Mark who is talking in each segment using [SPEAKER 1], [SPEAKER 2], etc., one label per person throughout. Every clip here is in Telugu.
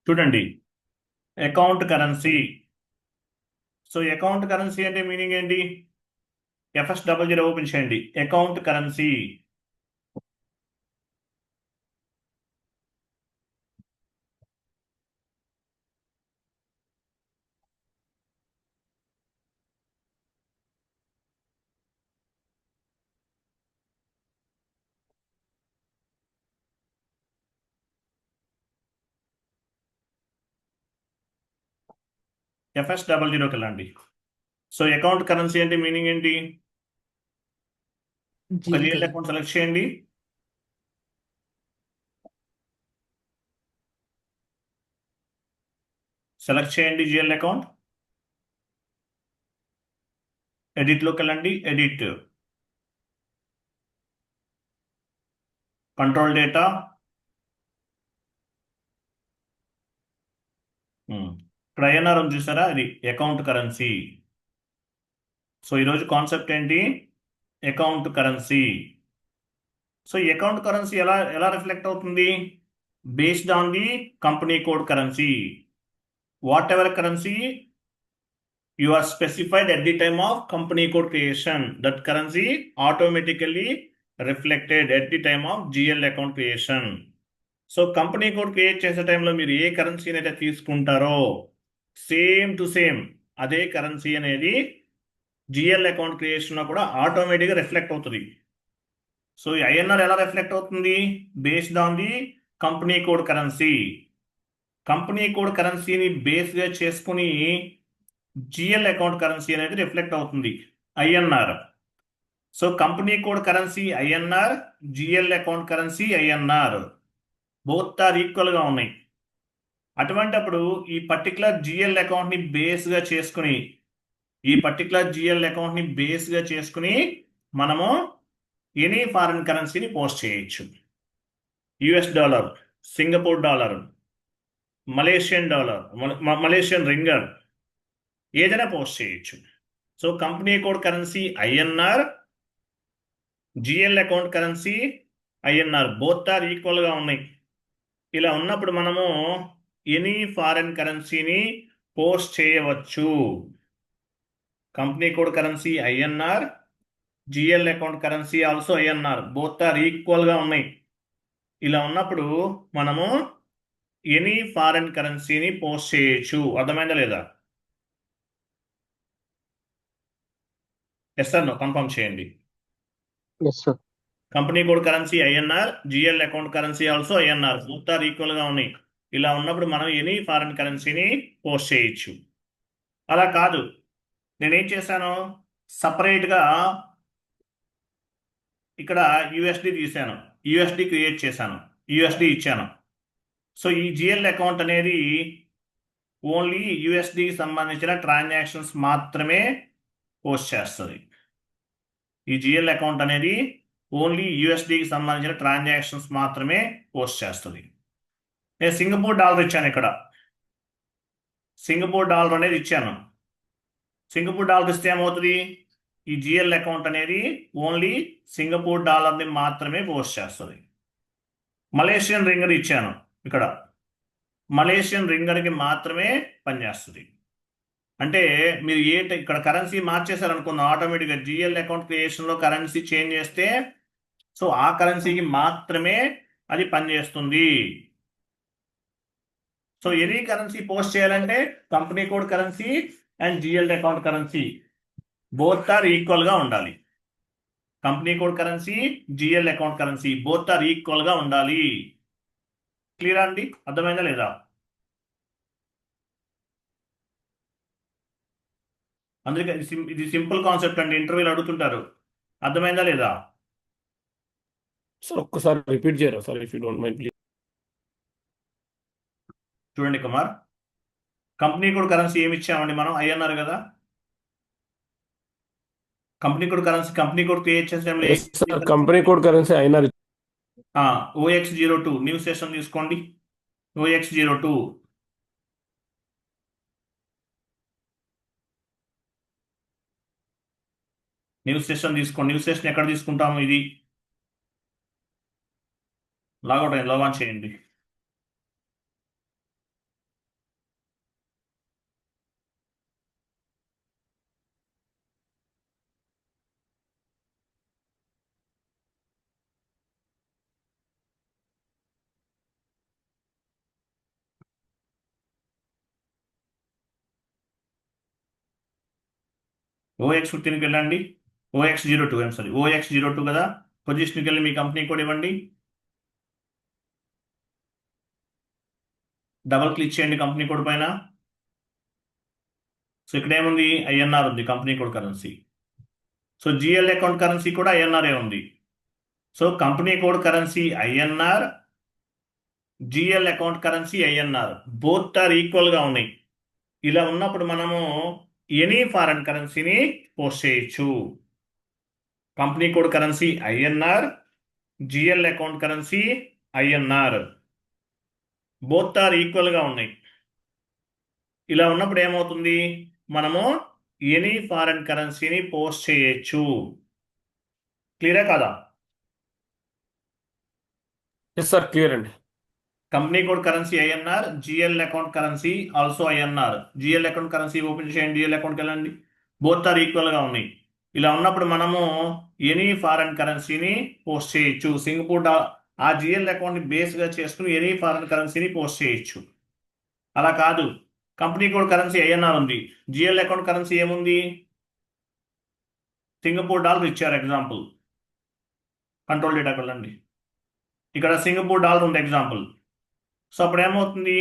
[SPEAKER 1] చూడండి, account currency. So account currency అంటే మీనింగ్ ఏంటి? FS00 ఓపెన్ చేయండి. Account currency. FS00కి వెళ్ళండి. సో అకౌంట్ కరెన్సీ అంటే మీనింగ్ ఏంటి? ఒక
[SPEAKER 2] జీఎల్
[SPEAKER 1] జిఎల్
[SPEAKER 2] కదా.
[SPEAKER 1] అకౌంట్ సెలెక్ట్ చేయండి. సెలెక్ట్ చేయండి జిఎల్ అకౌంట్. ఎడిట్లోకి వెళ్ళండి. Edit, control data. ఇక్కడ INR ఉంది చూసారా, ఇది అకౌంట్ కరెన్సీ. సో ఈరోజు కాన్సెప్ట్ ఏంటి? Account currency. సో ఈ అకౌంట్ కరెన్సీ ఎలా ఎలా రిఫ్లెక్ట్ అవుతుంది? Based on the company code currency. Whatever currency you are specified at the time of company code creation, that currency automatically reflected at the time of GL account creation. So company code create చేసే టైంలో మీరు ఏ కరెన్సీని అయితే తీసుకుంటారో సేమ్ టు సేమ్ అదే కరెన్సీ అనేది జిఎల్ అకౌంట్ క్రియేషన్లో కూడా ఆటోమేటిక్గా రిఫ్లెక్ట్ అవుతుంది. సో ఈ INR ఎలా రిఫ్లెక్ట్ అవుతుంది? Based on the company code currency. Company code కరెన్సీని బేస్గా చేసుకుని జిఎల్ అకౌంట్ కరెన్సీ అనేది రిఫ్లెక్ట్ అవుతుంది, INR. So company code currency INR, GL account currency INR, both are ఈక్వల్గా ఉన్నాయి. అటువంటప్పుడు ఈ పర్టికులర్ జిఎల్ అకౌంట్ని బేస్గా చేసుకుని మనము ఎనీ ఫారిన్ కరెన్సీని పోస్ట్ చేయొచ్చు. US dollar, Singapore dollar, Malaysian dollar, Malaysian ringgit, ఏదైనా పోస్ట్ చేయొచ్చు. So company code currency INR, GL account currency INR, both are ఈక్వల్గా ఉన్నాయి. ఇలా ఉన్నప్పుడు మనము ఎనీ ఫారెన్ కరెన్సీని పోస్ట్ చేయవచ్చు. Company code currency INR, GL account currency also INR, both are ఈక్వల్గా ఉన్నాయి. ఇలా ఉన్నప్పుడు మనము ఎనీ ఫారెన్ కరెన్సీని పోస్ట్ చేయొచ్చు. అర్థమైందా లేదా? ఎస్ సార్, నో కన్ఫర్మ్ చేయండి.
[SPEAKER 2] Yes sir.
[SPEAKER 1] Company code currency INR, GL account currency also INR, both are ఈక్వల్గా ఉన్నాయి. ఇలా ఉన్నప్పుడు మనం ఎనీ ఫారెన్ కరెన్సీని పోస్ట్ చేయొచ్చు. అలా కాదు, నేనేం చేశాను, సపరేట్గా ఇక్కడ USD తీశాను, USD క్రియేట్ చేశాను, USD ఇచ్చాను. సో ఈ జిఎల్ అకౌంట్ అనేది ఓన్లీ USDకి సంబంధించిన ట్రాన్సాక్షన్స్ మాత్రమే పోస్ట్ చేస్తుంది. ఈ జిఎల్ అకౌంట్ అనేది ఓన్లీ USDకి సంబంధించిన ట్రాన్సాక్షన్స్ మాత్రమే పోస్ట్ చేస్తుంది. నేను సింగపూర్ డాలర్ ఇచ్చాను. ఇక్కడ సింగపూర్ డాలర్ అనేది ఇచ్చాను. సింగపూర్ డాలర్ ఇస్తే ఏమవుతుంది? ఈ జిఎల్ అకౌంట్ అనేది ఓన్లీ సింగపూర్ డాలర్ని మాత్రమే పోస్ట్ చేస్తుంది. మలేషియన్ రింగర్ ఇచ్చాను. ఇక్కడ మలేషియన్ రింగర్కి మాత్రమే పనిచేస్తుంది. అంటే మీరు ఇక్కడ కరెన్సీ మార్చేశారనుకుందాం, ఆటోమేటిక్గా జిఎల్ అకౌంట్ క్రియేషన్లో కరెన్సీ చేంజ్ చేస్తే సో ఆ కరెన్సీకి మాత్రమే అది పనిచేస్తుంది. సో ఎనీ కరెన్సీ పోస్ట్ చేయాలంటే company code currency and GL account currency both are ఈక్వల్గా ఉండాలి. Company code currency, GL account currency both are ఈక్వల్గా ఉండాలి. క్లియర్ అండి? అర్థమైందా లేదా? అందుకే ఇది సింపుల్ కాన్సెప్ట్ అండి, ఇంటర్వ్యూలు అడుగుతుంటారు. అర్థమైందా లేదా?
[SPEAKER 3] సార్ ఒక్కసారి రిపీట్ చేయరా sir, if you don't mind please.
[SPEAKER 1] చూడండి కుమార్, కంపెనీ కోడ్ కరెన్సీ ఏమి ఇచ్చామండి మనం? INR కదా. కంపెనీ కోడ్ క్రియేట్ చేసే
[SPEAKER 3] sir company code currency INR.
[SPEAKER 1] OX02 new session తీసుకోండి. OX02 న్యూ సెషన్ తీసుకోండి. న్యూ సెషన్ ఎక్కడ తీసుకుంటాము? ఇది లాగౌట్ అయ్యింది, లాగాన్ చేయండి. OX15కి వెళ్ళండి. OX02 సారీ OX02 కదా, పొజిషన్కి వెళ్ళి మీ కంపెనీ కోడ్ ఇవ్వండి. డబల్ క్లిక్ చేయండి కంపెనీ కోడ్ పైన. సో ఇక్కడ ఏముంది, ఐఎన్ఆర్ ఉంది company code currency. So GL account currency కూడా ఐఎన్ఆర్ఏ ఉంది. So company code currency INR, GL account currency INR, both are ఈక్వల్గా ఉన్నాయి. ఇలా ఉన్నప్పుడు మనము ఎనీ ఫారెన్ కరెన్సీని పోస్ట్ చేయొచ్చు. Company code currency INR, GL account currency INR, both are ఈక్వల్గా ఉన్నాయి. ఇలా ఉన్నప్పుడు ఏమవుతుంది, మనము ఎనీ ఫారెన్ కరెన్సీని పోస్ట్ చేయొచ్చు. క్లియరే కదా?
[SPEAKER 3] ఎస్ సార్, క్లియర్ అండి.
[SPEAKER 1] Company code currency INR, GL account currency also INR. GL account currency open చేయండి, జిఎల్ అకౌంట్కి వెళ్ళండి, బోత్ ఆర్ ఈక్వల్గా ఉన్నాయి. ఇలా ఉన్నప్పుడు మనము ఎనీ ఫారెన్ కరెన్సీని పోస్ట్ చేయొచ్చు. సింగపూర్ ఆ జిఎల్ అకౌంట్ని బేస్గా చేసుకుని ఎనీ ఫారెన్ కరెన్సీని పోస్ట్ చేయొచ్చు. అలా కాదు, కంపెనీ కోడ్ కరెన్సీ ఐఎన్ఆర్ ఉంది, జిఎల్ అకౌంట్ కరెన్సీ ఏముంది, సింగపూర్ డాలర్ ఇచ్చారు ఎగ్జాంపుల్. కంట్రోల్ డేటాకి వెళ్ళండి, ఇక్కడ సింగపూర్ డాలర్ ఉంది ఎగ్జాంపుల్. సో అప్పుడు ఏమవుతుంది,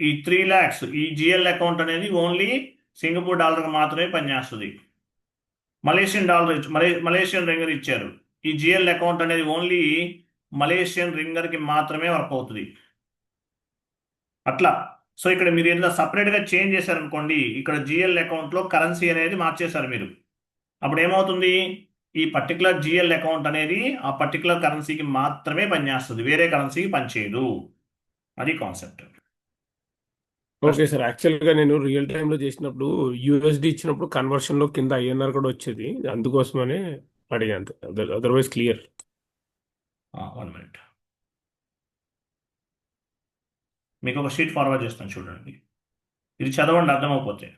[SPEAKER 1] ఈ 3 lakhs ఈ జిఎల్ అకౌంట్ అనేది ఓన్లీ సింగపూర్ డాలర్కి మాత్రమే పనిచేస్తుంది. మలేషియన్ డాలర్ మలేషియన్ రింగర్ ఇచ్చారు, ఈ జిఎల్ అకౌంట్ అనేది ఓన్లీ మలేషియన్ రింగర్కి మాత్రమే వర్క్ అవుతుంది. అట్లా. సో ఇక్కడ మీరు ఏదైనా సపరేట్గా చేంజ్ చేశారనుకోండి, ఇక్కడ జిఎల్ అకౌంట్లో కరెన్సీ అనేది మార్చేశారు మీరు, అప్పుడు ఏమవుతుంది, ఈ పర్టికులర్ జిఎల్ అకౌంట్ అనేది ఆ పర్టికులర్ కరెన్సీకి మాత్రమే పనిచేస్తుంది, వేరే కరెన్సీకి పనిచేయదు. అది కాన్సెప్ట్.
[SPEAKER 3] ఓకే సార్, యాక్చువల్గా నేను రియల్ టైంలో చేసినప్పుడు యూఎస్డి ఇచ్చినప్పుడు కన్వర్షన్లో కింద ఐఎన్ఆర్ కూడా వచ్చేది, అందుకోసమనే అడిగాను. Otherwise clear.
[SPEAKER 1] 1 minute, మీకు ఒక షీట్ ఫార్వర్డ్ చేస్తాను చూడండి, ఇది చదవండి అర్థమైపోతే.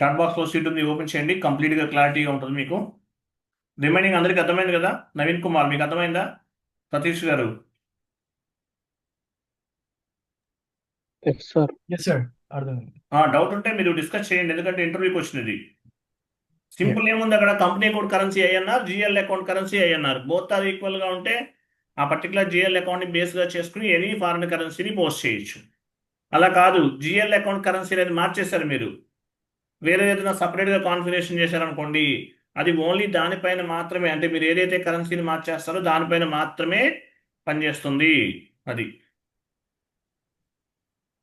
[SPEAKER 1] చాట్ బాక్స్లో షీట్ ఉంది, ఓపెన్ చేయండి, కంప్లీట్గా క్లారిటీగా ఉంటుంది మీకు. రిమైనింగ్ అందరికి అర్థమైంది కదా? నవీన్ కుమార్ మీకు అర్థమైందా? సతీష్ గారు
[SPEAKER 2] ఎస్ సార్.
[SPEAKER 4] ఎస్ సార్, అర్థమైంది.
[SPEAKER 1] డౌట్ ఉంటే మీరు డిస్కస్ చేయండి, ఎందుకంటే ఇంటర్వ్యూకి వచ్చినది. సింపుల్ ఏముంది అక్కడ, company code currency INR, GL account currency INR, both are ఈక్వల్గా ఉంటే ఆ పర్టికులర్ జిఎల్ అకౌంట్ని బేస్గా చేసుకుని ఎనీ ఫారెన్ కరెన్సీని పోస్ట్ చేయొచ్చు. అలా కాదు, జిఎల్ అకౌంట్ కరెన్సీ అనేది మార్చేశారు మీరు, వేరే ఏదైనా సపరేట్గా కాన్ఫిగరేషన్ చేశారనుకోండి, అది ఓన్లీ దానిపైన మాత్రమే, అంటే మీరు ఏదైతే కరెన్సీని మార్చేస్తారో దానిపైన మాత్రమే పనిచేస్తుంది. అది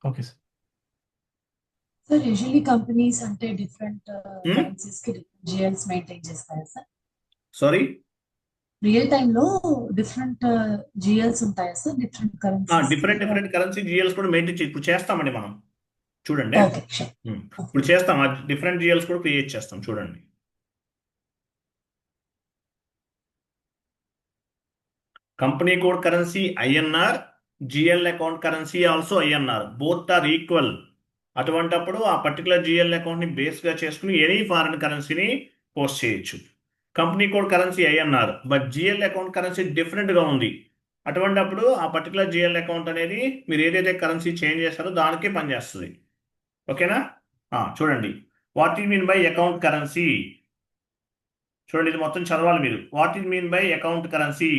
[SPEAKER 4] okay sir.
[SPEAKER 5] Sir usually companies అంటే డిఫరెంట్ కరెన్సీస్ కి జిఎల్స్ మెయింటైన్ చేస్తాయా సార్?
[SPEAKER 1] సారీ,
[SPEAKER 5] రియల్ టైమ్ లో డిఫరెంట్ జిఎల్స్ ఉంటాయా sir? Different
[SPEAKER 1] different currency GLs కూడా మెయింటైన్ ఇప్పుడు చేస్తామండి మనం. చూడండి,
[SPEAKER 5] ఓకే షూర్.
[SPEAKER 1] ఇప్పుడు చేస్తాం, ఆ డిఫరెంట్ జిఎల్స్ కూడా క్రియేట్ చేస్తాం. చూడండి, company code currency INR, GL account currency also INR, both are equal. అటువంటప్పుడు ఆ పర్టికులర్ జిఎల్ అకౌంట్ని బేస్గా చేసుకుని ఎనీ ఫారెన్ కరెన్సీని పోస్ట్ చేయొచ్చు. Company code currency INR, but GL account currency డిఫరెంట్గా ఉంది. అటువంటప్పుడు ఆ పర్టికులర్ జిఎల్ అకౌంట్ అనేది మీరు ఏదైతే కరెన్సీ చేంజ్ చేస్తారో దానికే పనిచేస్తుంది. ఓకేనా? చూడండి, what is mean by account currency. చూడండి, ఇది మొత్తం చదవాలి మీరు. What is mean by account currency?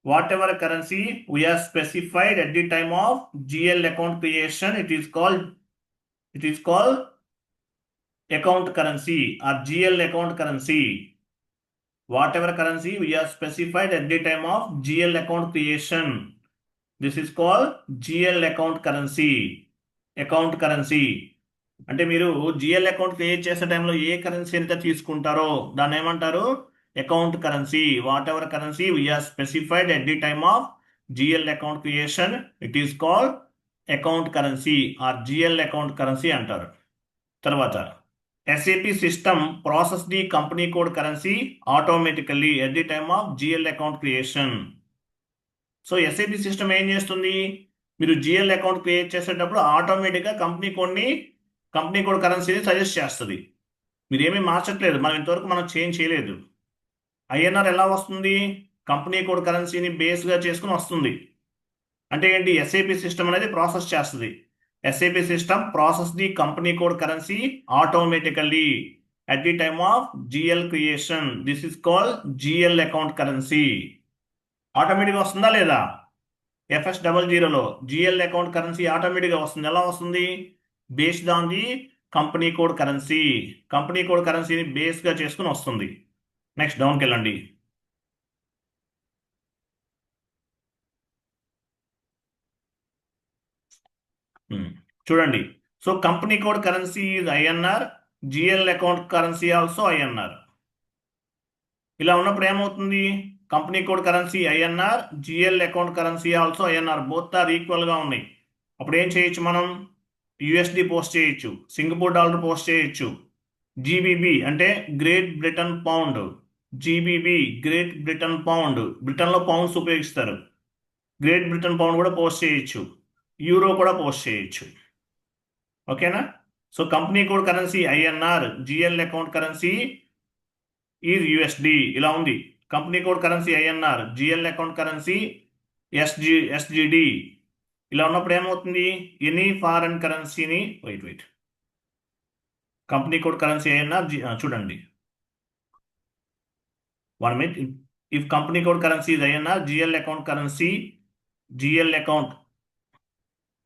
[SPEAKER 1] Whatever currency we have specified at the time of GL account creation, it is called account currency or GL account currency. Whatever currency we have specified at the time of GL account creation, this is called GL account currency. Account currency. అంటే మీరు జిఎల్ అకౌంట్ క్రియేట్ చేసే టైంలో ఏ కరెన్సీ అయితే తీసుకుంటారో దాన్ని ఏమంటారు? Account currency. Whatever currency we are specified at the time of GL account creation, it is called account currency or GL account currency అంటారు. తర్వాత SAP system process the company code currency automatically at the time of GL account creation. So SAP system ఏం చేస్తుంది? మీరు జిఎల్ అకౌంట్ క్రియేట్ చేసేటప్పుడు ఆటోమేటిక్గా కంపెనీ కోడ్ కరెన్సీని సజెస్ట్ చేస్తుంది. మీరు ఏమీ మార్చట్లేదు, ఇంతవరకు మనం చేంజ్ చేయలేదు. ఐఎన్ఆర్ ఎలా వస్తుంది? కంపెనీ కోడ్ కరెన్సీని బేస్గా చేసుకుని వస్తుంది. అంటే ఏంటి? ఎస్ఏపి సిస్టమ్ అనేది ప్రాసెస్ చేస్తుంది. SAP system process the company code currency automatically at the time of GL creation. This is called GL account currency. ఆటోమేటిక్గా వస్తుందా లేదా? FS00లో GL అకౌంట్ కరెన్సీ ఆటోమేటిక్గా వస్తుంది. ఎలా వస్తుంది? Based on the company code currency. Company code కరెన్సీని బేస్గా చేసుకుని వస్తుంది. నెక్స్ట్ డౌన్కి వెళ్ళండి. చూడండి. So company code currency is INR, GL account currency also INR. ఇలా ఉన్నప్పుడు ఏమవుతుంది? Company code currency INR, GL account currency also INR, both are ఈక్వల్గా ఉన్నాయి. అప్పుడు ఏం చేయొచ్చు? మనం యుఎస్డి పోస్ట్ చేయొచ్చు, సింగపూర్ డాలర్ పోస్ట్ చేయొచ్చు, జీబీబీ అంటే Great Britain pound, GBP Great Britain pound, బ్రిటన్లో పౌండ్స్ ఉపయోగిస్తారు, గ్రేట్ బ్రిటన్ పౌండ్ కూడా పోస్ట్ చేయొచ్చు, యూరో కూడా పోస్ట్ చేయొచ్చు. ఓకేనా? So company code currency INR, GL account currency is USD. ఇలా ఉంది. Company code currency INR, GL account currency SGD. ఇలా ఉన్నప్పుడు ఏమవుతుంది? ఎనీ ఫారెన్ కరెన్సీని wait company code currency INR, చూడండి 1 minute. If company code currency is INR, GL account currency, GL account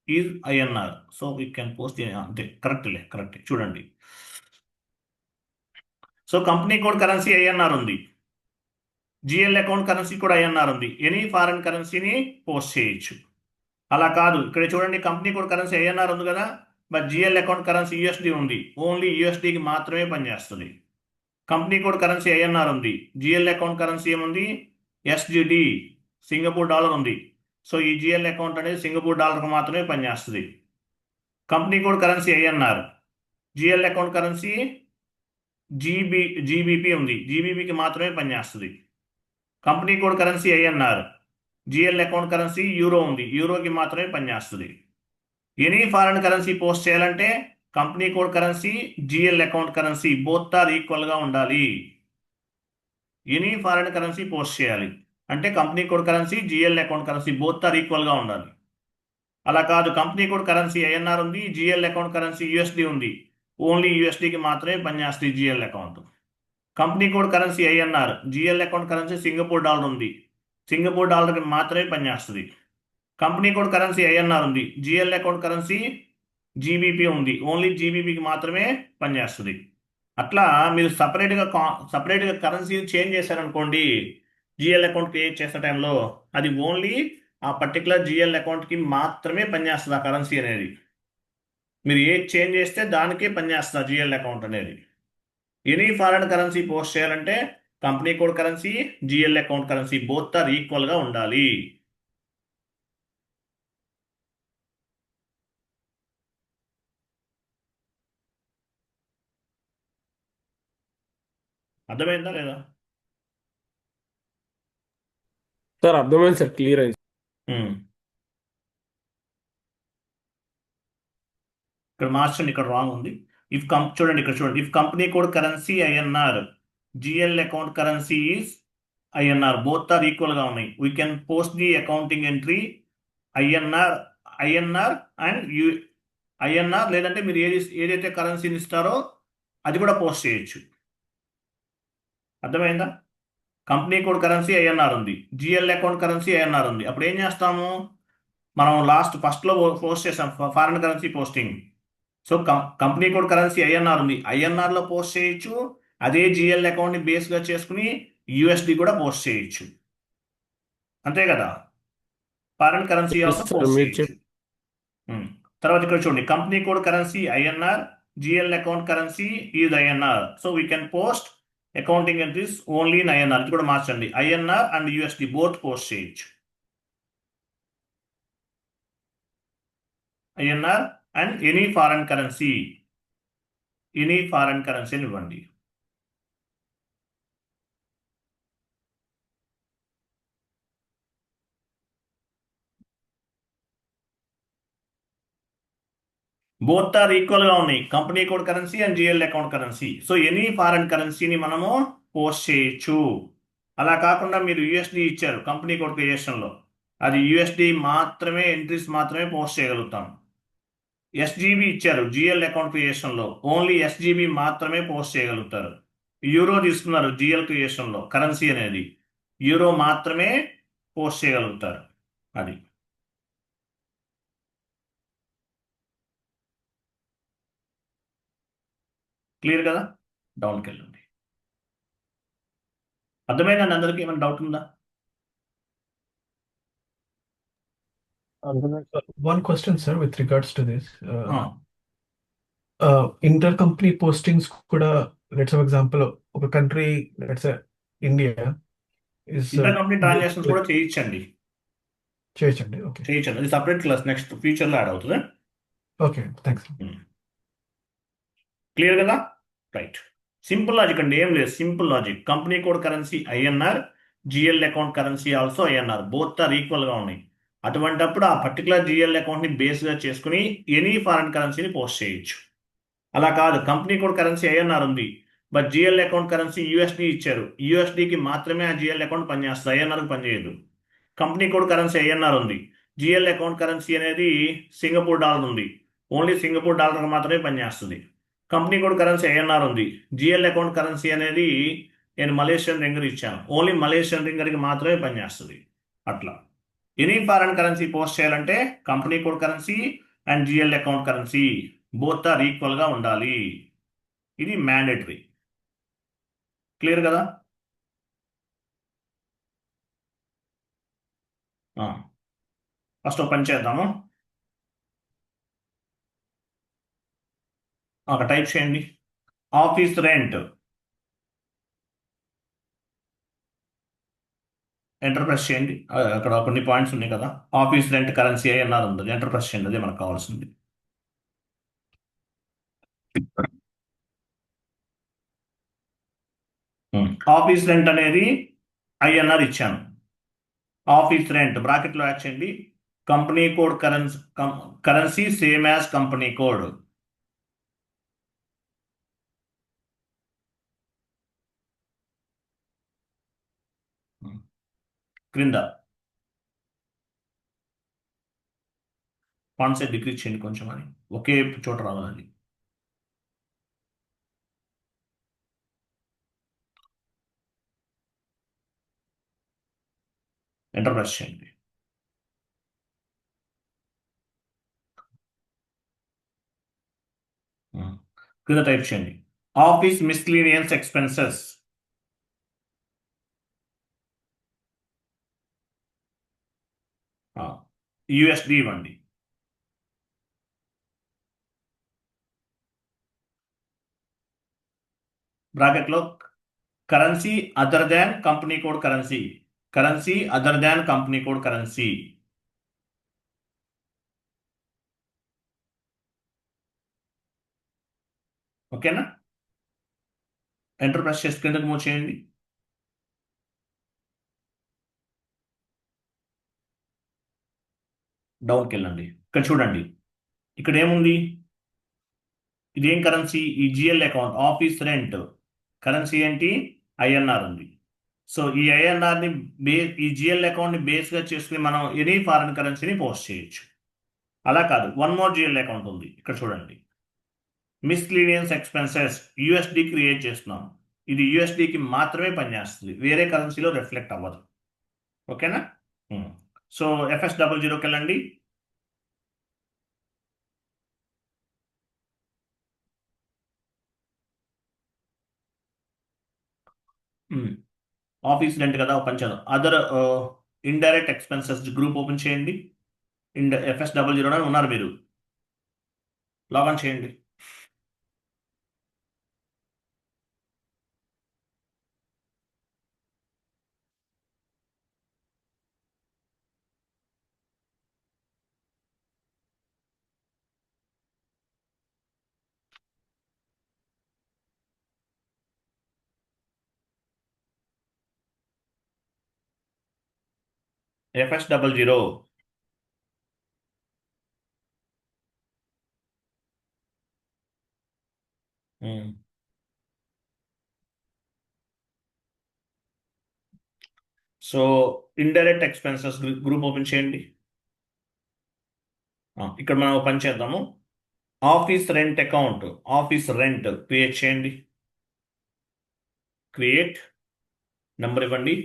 [SPEAKER 1] is INR. So we can post అంతే. కరెక్ట్ చూడండి. So company code currency INR ఉంది, జిఎల్ అకౌంట్ కరెన్సీ కూడా ఐఎన్ఆర్ ఉంది. ఎనీ ఫారెన్ కరెన్సీని పోస్ట్ చేయొచ్చు. అలా కాదు, ఇక్కడ చూడండి, కంపెనీ కోడ్ కరెన్సీ ఐఎన్ఆర్ ఉంది కదా, but GL account currency USD ఉంది. ఓన్లీ యూఎస్డికి మాత్రమే పనిచేస్తుంది. కంపెనీ కోడ్ కరెన్సీ ఐఎన్ఆర్ ఉంది, జిఎల్ అకౌంట్ కరెన్సీ ఏముంది? ఎస్జిడి, సింగపూర్ డాలర్ ఉంది. సో ఈ జిఎల్ అకౌంట్ అనేది సింగపూర్ డాలర్కి మాత్రమే పనిచేస్తుంది. Company code currency INR, GL account currency GBP ఉంది, జీబీపీకి మాత్రమే పనిచేస్తుంది. Company code currency INR, GL account currency euro ఉంది, యూరోకి మాత్రమే పనిచేస్తుంది. ఎనీ ఫారెన్ కరెన్సీ పోస్ట్ చేయాలంటే company code currency, GL account currency both are ఈక్వల్గా ఉండాలి. ఎనీ ఫారెన్ కరెన్సీ పోస్ట్ చేయాలి అంటే company code currency, GL account currency both are ఈక్వల్గా ఉండాలి. అలా కాదు, కంపెనీ కోడ్ కరెన్సీ ఐఎన్ఆర్ ఉంది, జిఎల్ అకౌంట్ కరెన్సీ యూఎస్డి ఉంది, ఓన్లీ యూఎస్డికి మాత్రమే పనిచేస్తుంది GL account. Company code currency INR, GL account currency Singapore dollar ఉంది, సింగపూర్ డాలర్కి మాత్రమే పనిచేస్తుంది. కంపెనీ కోడ్ కరెన్సీ ఐఎన్ఆర్ ఉంది, జిఎల్ అకౌంట్ కరెన్సీ జీబీపీ ఉంది, ఓన్లీ జీబీపీకి మాత్రమే పనిచేస్తుంది. అట్లా మీరు సపరేట్గా కరెన్సీ చేంజ్ చేశారనుకోండి, జిఎల్ అకౌంట్ క్రియేట్ చేసే టైంలో అది ఓన్లీ ఆ పర్టికులర్ జిఎల్ అకౌంట్కి మాత్రమే పనిచేస్తుంది ఆ కరెన్సీ అనేది. మీరు ఏ చేంజ్ చేస్తే దానికే పనిచేస్తుంది జిఎల్ అకౌంట్ అనేది. ఎనీ ఫారెన్ కరెన్సీ పోస్ట్ చేయాలంటే company code currency, GL account currency both are ఈక్వల్గా ఉండాలి. అర్థమైందా లేదా?
[SPEAKER 3] సార్ అర్థమైంది సార్, క్లియర్ అయింది.
[SPEAKER 1] ఇక్కడ మార్చండి, ఇక్కడ రాంగ్ ఉంది. చూడండి, ఇక్కడ చూడండి. If company code currency INR, GL account currency is INR, both are ఈక్వల్గా ఉన్నాయి. We can post the accounting entry INR and INR, లేదంటే మీరు ఏదైతే కరెన్సీని ఇస్తారో అది కూడా పోస్ట్ చేయొచ్చు. అర్థమైందా? కంపెనీ కోడ్ కరెన్సీ ఐఎన్ఆర్ ఉంది, జిఎల్ అకౌంట్ కరెన్సీ ఐఎన్ఆర్ ఉంది. అప్పుడు ఏం చేస్తాము? మనం ఫస్ట్లో పోస్ట్ చేసాం foreign currency posting. So company code currency INR ఉంది, ఐఎన్ఆర్లో పోస్ట్ చేయొచ్చు. అదే జిఎల్ అకౌంట్ని బేస్గా చేసుకుని యూఎస్డి కూడా పోస్ట్ చేయొచ్చు. అంతే కదా? ఫారెన్ కరెన్సీ ఆల్సో పోస్ట్ చేయొచ్చు. తర్వాత ఇక్కడ చూడండి, company code currency INR, GL account currency is INR. So we can post accounting entries only in INR. ఇది కూడా మార్చండి. INR and USD both post చేయొచ్చు. INR and any foreign currency అని ఇవ్వండి. బోత్ ఆర్ ఈక్వల్ గా ఉన్నాయి, company code currency and GL account currency. So any foreign కరెన్సీని మనము పోస్ట్ చేయొచ్చు. అలా కాకుండా మీరు యుఎస్డి ఇచ్చారు కంపెనీ కోడ్ క్రియేషన్లో, అది యుఎస్డి మాత్రమే ఎంట్రీస్ మాత్రమే పోస్ట్ చేయగలుగుతాం. ఎస్జీబీ ఇచ్చారు జిఎల్ అకౌంట్ క్రియేషన్లో, ఓన్లీ ఎస్జీబీ మాత్రమే పోస్ట్ చేయగలుగుతారు. యూరో తీసుకున్నారు జిఎల్ క్రియేషన్లో, కరెన్సీ అనేది యూరో మాత్రమే పోస్ట్ చేయగలుగుతారు. అది క్లియర్ కదా? డౌన్కి వెళ్ళండి. అర్థమైందండి అందరికీ? ఏమైనా డౌట్ ఉందా?
[SPEAKER 4] One question, sir, with regards to this. Intercompany postings kuda, let's have example of a country, let's say India is
[SPEAKER 1] inter company transactions కూడా చేయించండి.
[SPEAKER 4] Okay.
[SPEAKER 1] చేయించండి, అది సపరేట్ క్లాస్ నెక్స్ట్ ఫ్యూచర్లో యాడ్ అవుతుంది.
[SPEAKER 4] Okay, thanks.
[SPEAKER 1] క్లియర్ కదా? రైట్. సింపుల్ లాజిక్ అండి, ఏం లేదు, simple logic. Company code currency INR, GL account currency also INR, both are ఈక్వల్గా ఉన్నాయి. అటువంటప్పుడు ఆ పర్టికులర్ జిఎల్ అకౌంట్ని బేస్గా చేసుకుని ఎనీ ఫారెన్ కరెన్సీని పోస్ట్ చేయొచ్చు. అలా కాదు, కంపెనీ కోడ్ కరెన్సీ ఐఎన్ఆర్ ఉంది but GL account currency USD ఇచ్చారు, యూఎస్డికి మాత్రమే ఆ జిఎల్ అకౌంట్ పనిచేస్తుంది, ఐఎన్ఆర్కి పనిచేయదు. కంపెనీ కోడ్ కరెన్సీ ఐఎన్ఆర్ ఉంది, జిఎల్ అకౌంట్ కరెన్సీ అనేది సింగపూర్ డాలర్ ఉంది, ఓన్లీ సింగపూర్ డాలర్కి మాత్రమే పనిచేస్తుంది. కంపెనీ కోడ్ కరెన్సీ ఐఎన్ఆర్ ఉంది, జిఎల్ అకౌంట్ కరెన్సీ అనేది నేను మలేషియన్ రింగర్ ఇచ్చాను, ఓన్లీ మలేషియన్ రింగర్కి మాత్రమే పనిచేస్తుంది. అట్లా ఎనీ ఫారెన్ కరెన్సీ పోస్ట్ చేయాలంటే company code currency and GL account currency both are ఈక్వల్గా ఉండాలి. ఇది మ్యాండేటరీ. క్లియర్ కదా? ఫస్ట్ పని చేద్దాము. ఒక టైప్ చేయండి, ఆఫీస్ రెంట్, ఎంటర్ ప్రెస్ చేయండి. అక్కడ కొన్ని పాయింట్స్ ఉన్నాయి కదా, ఆఫీస్ రెంట్ కరెన్సీ ఐఎన్ఆర్ ఉంది, ఎంటర్ ప్రెస్ చేయండి, అదే మనకు కావాల్సింది. ఆఫీస్ రెంట్ అనేది ఐఎన్ఆర్ ఇచ్చాను. ఆఫీస్ రెంట్ బ్రాకెట్లో యాడ్ చేయండి, company code currency same as company code. క్రింద ఫాంట్ సైజ్ డిక్రీజ్ చేయండి కొంచెం, అని ఒకే చోట రావాలండి. ఎంటర్ ప్రెస్ చేయండి. కింద టైప్ చేయండి, ఆఫీస్ మిస్లీనియన్స్ ఎక్స్పెన్సెస్. యుఎస్డి ఇవ్వండి. బ్రాకెట్లో కరెన్సీ అదర్ దాన్ కంపెనీ కోడ్ కరెన్సీ అదర్ దాన్ కంపెనీ కోడ్ కరెన్సీ. ఓకేనా? ఎంటర్ ప్రెస్ చేసి కిందకి మూవ్ చేయండి. డౌన్కి వెళ్ళండి. ఇక్కడ చూడండి, ఇక్కడ ఏముంది, ఇదేం కరెన్సీ, ఈ GL account office rent currency ఏంటి, ఐఎన్ఆర్ ఉంది. సో ఈ ఐఎన్ఆర్ని ఈ జిఎల్ అకౌంట్ని బేస్గా చేసుకుని మనం ఎనీ ఫారెన్ కరెన్సీని పోస్ట్ చేయొచ్చు. అలా కాదు, వన్ మోర్ జిఎల్ అకౌంట్ ఉంది, ఇక్కడ చూడండి, మిస్లీనియన్స్ ఎక్స్పెన్సెస్ యూఎస్డి క్రియేట్ చేస్తున్నాం. ఇది యూఎస్డికి మాత్రమే పనిచేస్తుంది, వేరే కరెన్సీలో రిఫ్లెక్ట్ అవ్వదు. ఓకేనా? సో FS00కి వెళ్ళండి. ఆఫీస్ రెంట్ కదా, ఓపెన్ చేద్దాం. Other indirect expenses group open చేయండి. FS00 ఉన్నారు మీరు, లాగిన్ చేయండి. FS00. So indirect expenses group open చేయండి. ఇక్కడ మనం ఒక పని చేద్దాము. Office rent account, office rent create చేయండి. క్రియేట్, నెంబర్ ఇవ్వండి.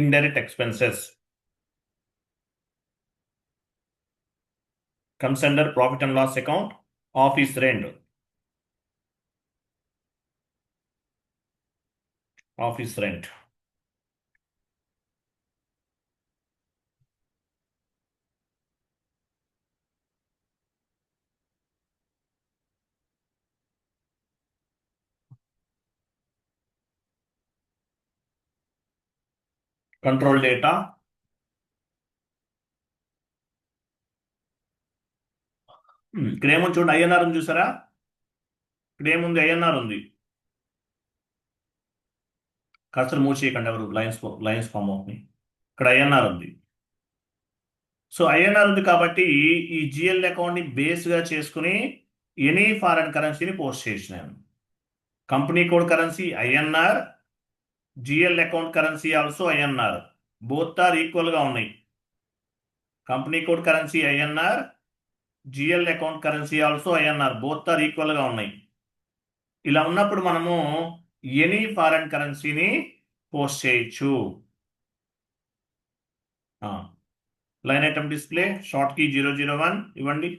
[SPEAKER 1] Indirect expenses comes under profit and loss account, office rent. Office rent. Control data. ఇక్కడ ఏముంది చూడండి, ఐఎన్ఆర్ ఉంది చూసారా? ఇక్కడ ఏముంది, ఐఎన్ఆర్ ఉంది. కర్సర్ మూవ్ చేయకండి ఎవరు, లైన్స్ ఫామ్ అవుతుంది. ఇక్కడ ఐఎన్ఆర్ ఉంది. సో ఐఎన్ఆర్ ఉంది కాబట్టి ఈ జిఎల్ అకౌంట్ని బేస్గా చేసుకుని ఎనీ ఫారెన్ కరెన్సీని పోస్ట్ చేసినాను. Company code currency INR, GL account currency also INR, both are ఈక్వల్గా ఉన్నాయి. Company code currency INR, GL account currency also INR, both are ఈక్వల్గా ఉన్నాయి. ఇలా ఉన్నప్పుడు మనము ఎనీ ఫారెన్ కరెన్సీని పోస్ట్ చేయొచ్చు. Line item display, short key 001 ఇవ్వండి.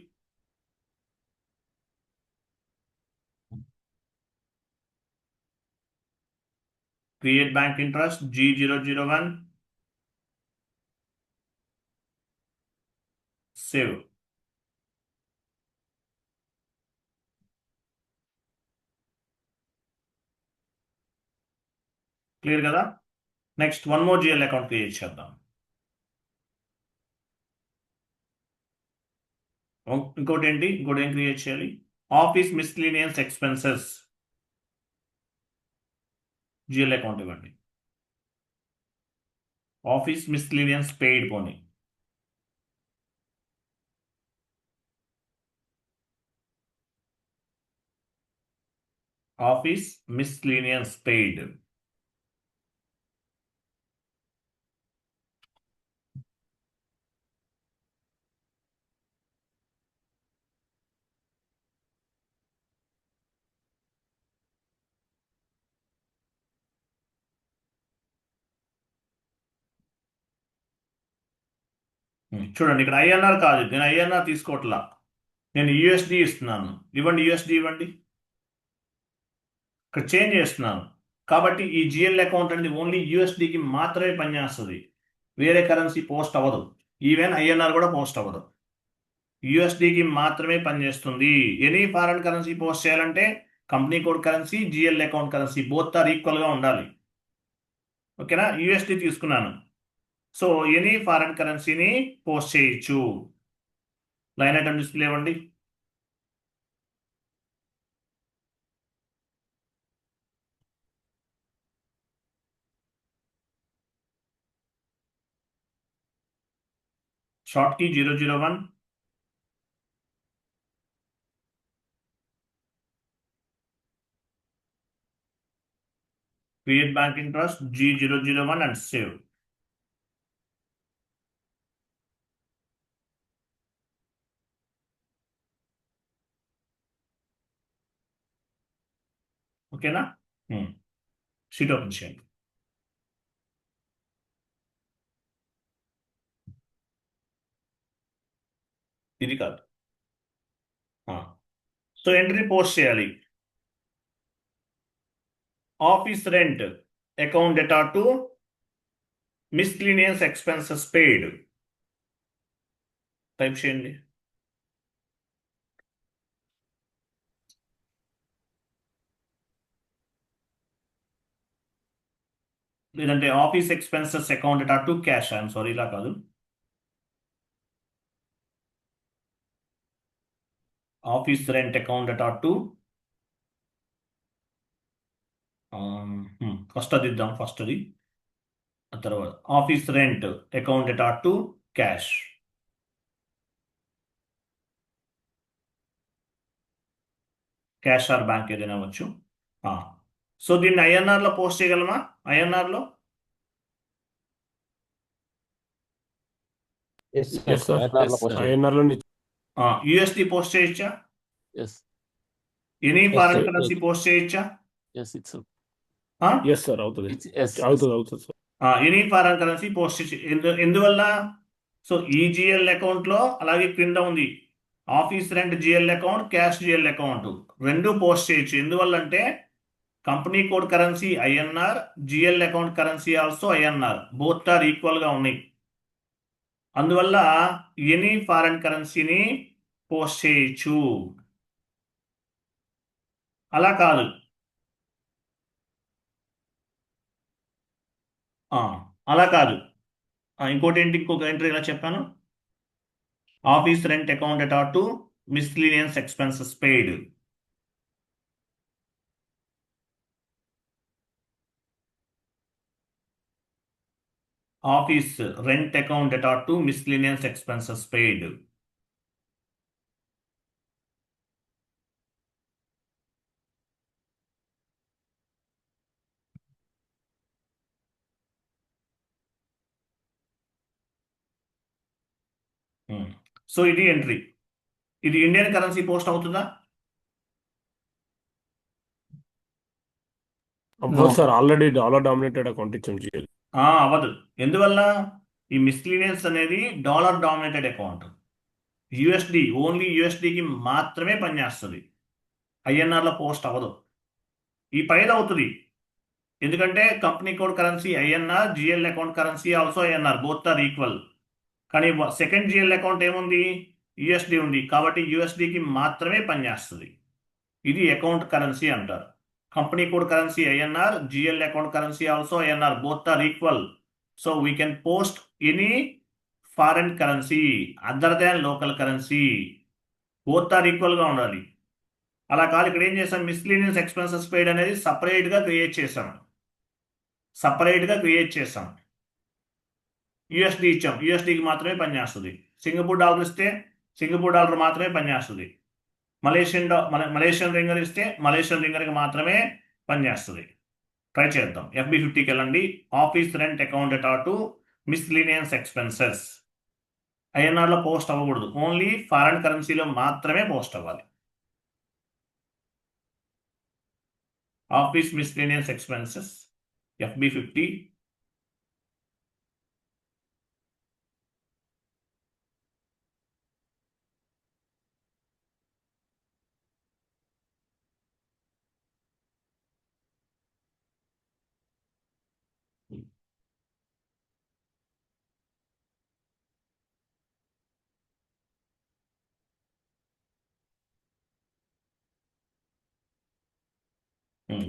[SPEAKER 1] Create bank interest G001, save. Clear కదా? Next one more GL account create చేద్దాం. ఇంకోటి ఏం క్రియేట్ చేయాలి? Office miscellaneous expenses GL account ఇవ్వండి. ఆఫీస్ మిస్లీనియస్ పెయిడ్ పోనీ. Office miscellaneous paid. చూడండి, ఇక్కడ ఐఎన్ఆర్ కాదు, నేను ఐఎన్ఆర్ తీసుకోవట్లా, నేను యూఎస్డి ఇస్తున్నాను. ఇవ్వండి, యూఎస్డి ఇవ్వండి. ఇక్కడ చేంజ్ చేస్తున్నాను కాబట్టి ఈ జిఎల్ అకౌంట్ అనేది ఓన్లీ యూఎస్డికి మాత్రమే పనిచేస్తుంది, వేరే కరెన్సీ పోస్ట్ అవ్వదు. ఈవెన్ ఐఎన్ఆర్ కూడా పోస్ట్ అవ్వదు, యూఎస్డికి మాత్రమే పనిచేస్తుంది. ఎనీ ఫారెన్ కరెన్సీ పోస్ట్ చేయాలంటే company code currency, GL account currency both are ఈక్వల్గా ఉండాలి. ఓకేనా? యూఎస్డి తీసుకున్నాను, సో ఎనీ ఫారెన్ కరెన్సీని పోస్ట్ చేయొచ్చు. లైన్ ఐటమ్ డిస్ప్లే ఇవ్వండి. Short key 001, create bank interest G001 and save. ఓకేనా? షీట్ ఓపెన్ చేయండి. ఇది కాదు. సో ఎంట్రీ పోస్ట్ చేయాలి. Office rent account data to miscellaneous expenses paid type చేయండి. లేదంటే office expenses account data to cash, I'm sorry, ఇలా కాదు. Office rent account at R to first అది ఇద్దాం, ఫస్ట్ అది. ఆ తర్వాత office rent account at R to cash. Cash or bank ఏదైనా అవ్వచ్చు. సో దీన్ని ఐఎన్ఆర్లో పోస్ట్ చేయగలమా? ఐఎన్ఆర్లో
[SPEAKER 2] Yes,
[SPEAKER 3] Yes, sir.
[SPEAKER 2] INR లో
[SPEAKER 6] Yes,
[SPEAKER 2] post
[SPEAKER 6] sir.
[SPEAKER 2] చేయండి.
[SPEAKER 3] ఐఎన్ఆర్ లో
[SPEAKER 1] యుఎస్డి పోస్ట్ చేయొచ్చా? Any
[SPEAKER 2] Yes,
[SPEAKER 1] foreign
[SPEAKER 2] sir.
[SPEAKER 1] Currency post చేయొచ్చా?
[SPEAKER 6] Yes, it's a,
[SPEAKER 3] yes sir అవుతుంది.
[SPEAKER 6] yes.
[SPEAKER 3] అవుతుంది sir.
[SPEAKER 1] Any foreign currency post ఎందువల్ల? సో ఈ జిఎల్ అకౌంట్లో అలాగే క్రింద ఉంది office rent GL account, cash GL account రెండు పోస్ట్ చేయొచ్చు. ఎందువల్ల అంటే company code currency INR, GL account currency also INR, both are ఈక్వల్గా ఉన్నాయి. అందువల్ల ఎనీ ఫారెన్ కరెన్సీని పోస్ట్ చేయొచ్చు. అలా కాదు, అలా కాదు. ఇంకోటి ఏంటి, ఇంకొక ఎంట్రీ ఇలా చెప్పాను, office rent account at R to miscellaneous expenses paid. Office rent account at R to miscellaneous expenses paid. So ఇది ఎంట్రీ. ఇది ఇండియన్ కరెన్సీ పోస్ట్ అవుతుందా?
[SPEAKER 3] అవ్వదు sir, already dollar dominated account ఇచ్చాం జిఎల్.
[SPEAKER 1] అవ్వదు. ఎందువల్ల? ఈ మిస్లీనియన్స్ అనేది dollar dominated account. USD, only యుఎస్డికి మాత్రమే పనిచేస్తుంది. ఐఎన్ఆర్లో పోస్ట్ అవ్వదు. ఈ పైన అవుతుంది, ఎందుకంటే company code currency INR, GL account currency also INR, both are equal. కానీ సెకండ్ జిఎల్ అకౌంట్ ఏముంది? యుఎస్డి ఉంది, కాబట్టి యుఎస్డికి మాత్రమే పనిచేస్తుంది. ఇది అకౌంట్ కరెన్సీ అంటారు. Company code currency INR, GL account currency also INR, both are equal. So we can post any foreign currency other than local currency, both are ఈక్వల్గా ఉండాలి. అలా కాదు, ఇక్కడ ఏం చేసాం, మిస్లీనియస్ ఎక్స్పెన్సెస్ పెయిడ్ అనేది సపరేట్గా క్రియేట్ చేసాం. యుఎస్డి ఇచ్చాం, యుఎస్డికి మాత్రమే పనిచేస్తుంది. సింగపూర్ డాలర్ ఇస్తే సింగపూర్ డాలర్ మాత్రమే పనిచేస్తుంది. మలేషియన్ రింగర్ ఇస్తే మలేషియన్ రింగర్కి మాత్రమే పనిచేస్తుంది. ట్రై చేద్దాం. FB50కి వెళ్ళండి. Office rent account at R to miscellaneous expenses. ఐఎన్ఆర్లో పోస్ట్ అవ్వకూడదు, ఓన్లీ ఫారెన్ కరెన్సీలో మాత్రమే పోస్ట్ అవ్వాలి. Office miscellaneous expenses FB50.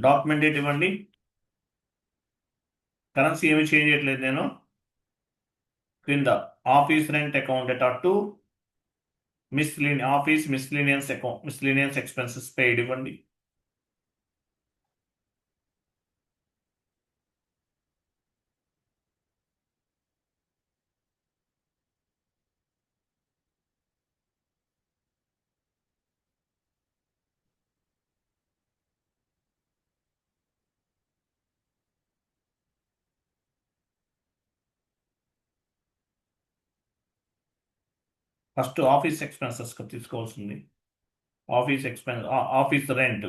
[SPEAKER 1] Document date ఇవ్వండి. కరెన్సీ ఏమి చేంజ్ చేయట్లేదు నేను. క్రింద office rent account at R to office miscellaneous expenses paid ఇవ్వండి. ఫస్ట్ ఆఫీస్ ఎక్స్పెన్సెస్ తీసుకోవాల్సింది. Office rent.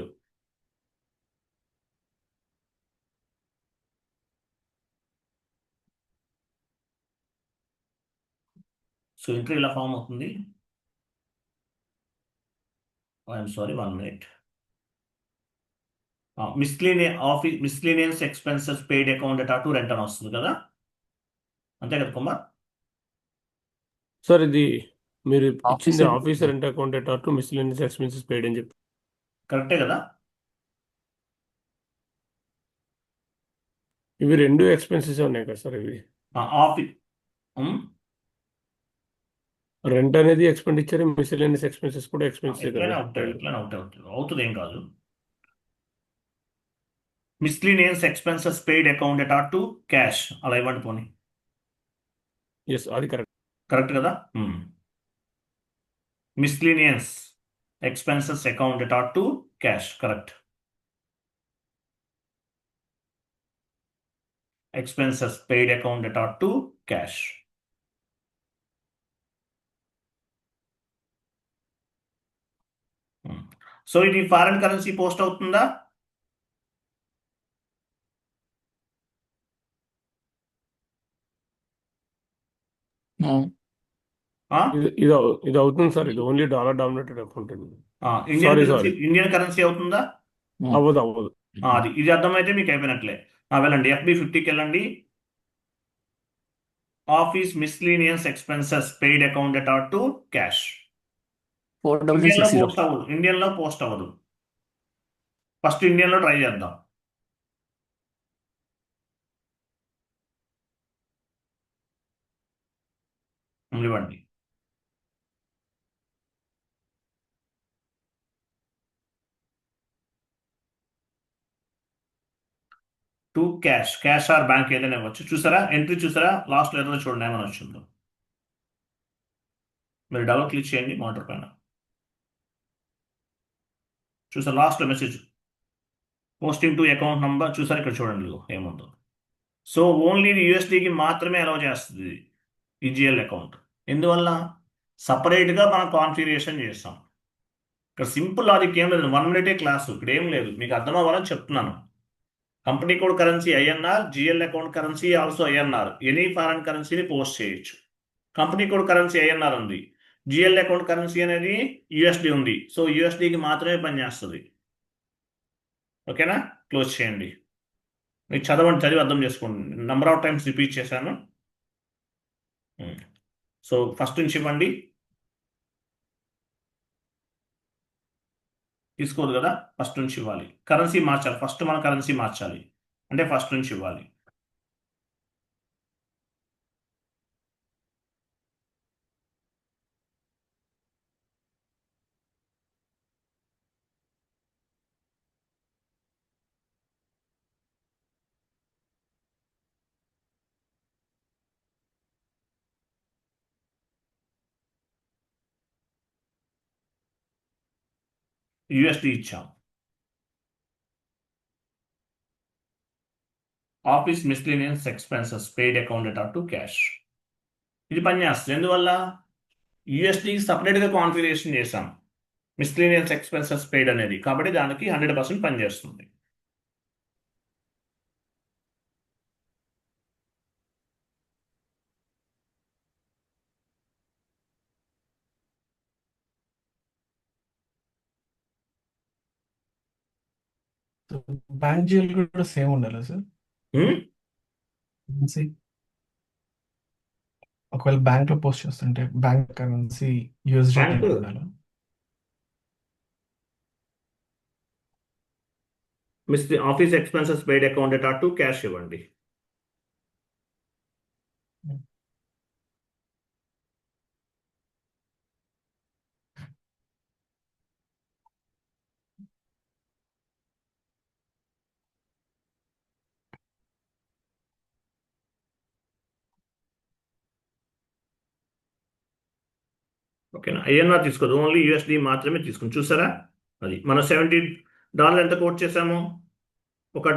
[SPEAKER 1] సో ఎంట్రీ ఇలా ఫామ్ అవుతుంది. I'm sorry, 1 minute. Miscellaneous expenses paid account at R to rent అని వస్తుంది కదా, అంతే కదా కుమార్?
[SPEAKER 3] సార్ ఇది మీరు
[SPEAKER 6] Office
[SPEAKER 3] ఇచ్చింది
[SPEAKER 6] rent.
[SPEAKER 3] Office rent account at R to miscellaneous expenses paid అని చెప్పి.
[SPEAKER 1] కరెక్టే కదా?
[SPEAKER 3] ఇవి రెండు ఎక్స్పెన్సెస్ ఉన్నాయి కదా సార్ ఇవి.
[SPEAKER 1] ఆఫీస్
[SPEAKER 3] రెంట్ అనేది ఎక్స్పెండిచర్, మిస్సెలేనియస్ ఎక్స్పెన్సెస్ కూడా ఎక్స్పెన్సెస్ కదా
[SPEAKER 1] ఎట్లయినా అవుతాయి,
[SPEAKER 3] రెండు.
[SPEAKER 1] ఎట్లయినా అవుతుంది ఏం కాదు. Miscellaneous expenses paid accounted R to cash, అలా ఇవ్వండి పోనీ.
[SPEAKER 3] ఎస్, అది కరెక్ట్.
[SPEAKER 1] కరెక్ట్ కదా. Miscellaneous expenses accounted R to cash, correct. Expenses paid accounted R to cash. So ఇది ఫారెన్ కరెన్సీ పోస్ట్ అవుతుందా?
[SPEAKER 6] No.
[SPEAKER 1] ఆ?
[SPEAKER 3] ఇది అవుతుంది సార్. ఇది ఓన్లీ డాలర్ డామినేటెడ్ అకౌంట్ అండి.
[SPEAKER 1] Indian currency
[SPEAKER 3] sorry.
[SPEAKER 1] Indian currency అవుతుందా?
[SPEAKER 6] No.
[SPEAKER 3] అవ్వదు.
[SPEAKER 1] ఇది అర్థమైతే మీకు అయిపోయినట్లే. వెళ్ళండి FB50కి వెళ్ళండి. Office miscellaneous expenses paid accounted R to cash.
[SPEAKER 6] 4060.
[SPEAKER 1] ఇండియన్లో పోస్ట్ అవ్వదు. ఫస్ట్ ఇండియన్లో ట్రై చేద్దాం. ఇవ్వండి. టు క్యాష్ ఆర్ బ్యాంక్ ఏదైనా ఇవ్వచ్చు. చూసారా ఎంట్రీ, చూసారా లాస్ట్లో ఏదైనా చూడండి ఏమైనా వచ్చిందో. మీరు డబుల్ క్లిక్ చేయండి మోటార్ పైన. చూసారా లాస్ట్లో message posting to account number, చూసారా ఇక్కడ చూడండి ఇదిగో ఏముందో. సో ఓన్లీ యూఎస్డీకి మాత్రమే అలౌ చేస్తుంది ఈ జిఎల్ అకౌంట్. ఎందువల్ల? సపరేట్గా మనం కాన్ఫిగరేషన్ చేస్తాం. ఇక్కడ సింపుల్ లాజిక్ ఏం లేదు, 1 మినిటే క్లాసు, ఇక్కడ ఏం లేదు, మీకు అర్థం అవ్వాలని చెప్తున్నాను. Company code currency INR, GL account currency also INR. Any foreign కరెన్సీని పోస్ట్ చేయొచ్చు. కంపెనీ కోడ్ కరెన్సీ INR ఉంది, జిఎల్ అకౌంట్ కరెన్సీ అనేది USD ఉంది. సో USDకి మాత్రమే పనిచేస్తుంది. ఓకేనా? క్లోజ్ చేయండి. మీకు చదివి అర్థం చేసుకోండి. నెంబర్ ఆఫ్ టైమ్స్ రిపీట్ చేశాను. సో ఫస్ట్ నుంచి ఇవ్వండి. తీసుకోదు కదా, ఫస్ట్ నుంచి ఇవ్వాలి. కరెన్సీ మార్చాలి, ఫస్ట్ మన కరెన్సీ మార్చాలి అంటే ఫస్ట్ నుంచి ఇవ్వాలి. USD ఇచ్చాం. Office miscellaneous expenses paid accounted R to cash. ఇది పనిచేస్తుంది. ఎందువల్ల? USD సపరేట్గా కాన్ఫిగరేషన్ చేశాం మిస్లీనియస్ ఎక్స్పెన్సెస్ పెయిడ్ అనేది, కాబట్టి దానికి 100% పనిచేస్తుంది.
[SPEAKER 4] బ్యాంక్ జిఎల్ కూడా సేమ్ ఉండాలి సార్. ఒకవేళ బ్యాంక్ లో పోస్ట్ చేస్తుంటే బ్యాంక్ కరెన్సీ USD
[SPEAKER 1] Bank?
[SPEAKER 4] ఉండాలి.
[SPEAKER 1] Office expenses paid accounted R to cash ఇవ్వండి. ఓకేనా? INR తీసుకోదు, ఓన్లీ USD మాత్రమే తీసుకుని. చూసారా? అది మనం $70 ఎంత కోట్ చేసాము? ఒక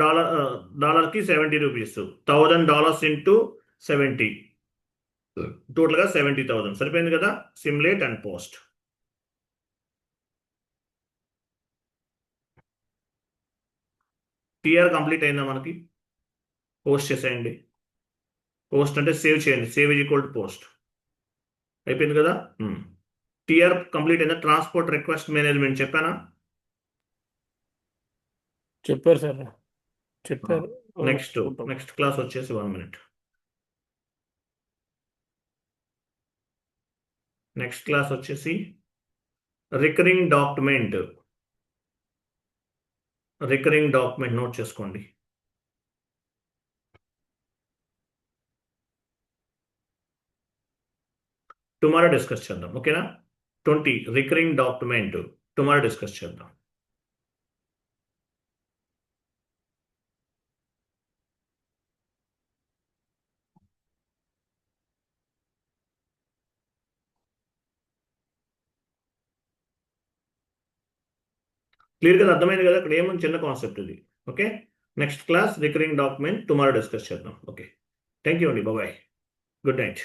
[SPEAKER 1] డాలర్కి 70 రూపీస్, $1000 ఇంటూ 70, టోటల్గా 70,000. సరిపోయింది కదా? Simulate and post. TR complete అయిందా మనకి? పోస్ట్ చేసేయండి. పోస్ట్ అంటే సేవ్ చేయండి. Save is equal to post. అయిపోయింది కదా? TR కంప్లీట్ అయిందా? ట్రాన్స్పోర్ట్ రిక్వెస్ట్ మేనేజ్మెంట్ చెప్పానా?
[SPEAKER 3] చెప్పారు సార్, చెప్పారు.
[SPEAKER 1] నెక్స్ట్ క్లాస్ వచ్చేసి 1 మినిట్. నెక్స్ట్ క్లాస్ వచ్చేసి రికరింగ్ డాక్యుమెంట్ నోట్ చేసుకోండి. టుమారో డిస్కస్ చేద్దాం, ఓకేనా? 20 రికరింగ్ డాక్యుమెంట్ టుమారో డిస్కస్ చేద్దాం. క్లియర్గా అర్థమైంది కదా? ఇక్కడ ఏముంది, చిన్న కాన్సెప్ట్ ఇది. Okay, next class recurring document tomorrow discuss చేద్దాం. ఓకే, థ్యాంక్ యూ అండి, బాయ్, గుడ్ నైట్.